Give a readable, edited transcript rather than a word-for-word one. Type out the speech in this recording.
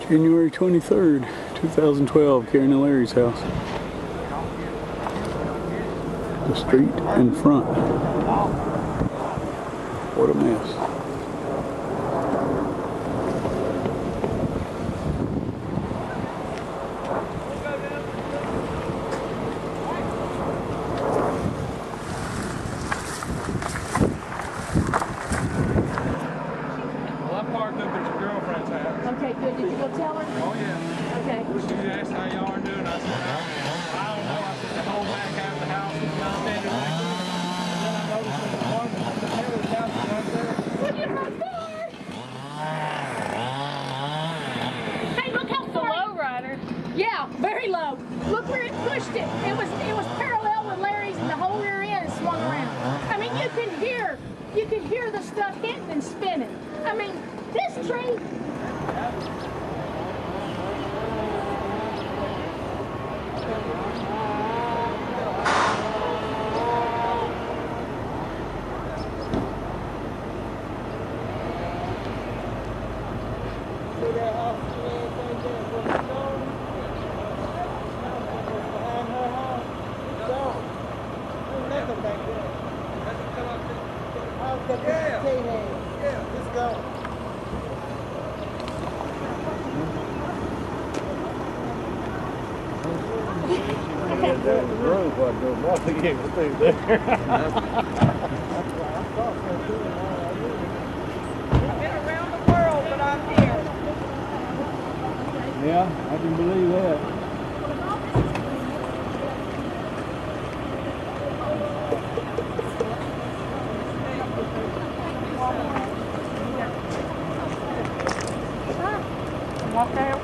January 23rd, 2012, Karen and Larry's house. The street in front. What a mess. Okay, good. Did you go tell her? Oh, yeah. Okay. She asked how y'all are doing. I said, I don't know. I said, the whole back half of the house is downstairs. And then I noticed in the corner, the tail of the house is right there. Look at my car! Hey, look how far. Low rider. Yeah, very low. Look where it pushed it. It was parallel with Larry's, and the whole rear end swung around. I mean, you could hear the stuff hitting and spinning. I mean, this tree. Yeah, let's go. Yeah, I can believe that. Walk out.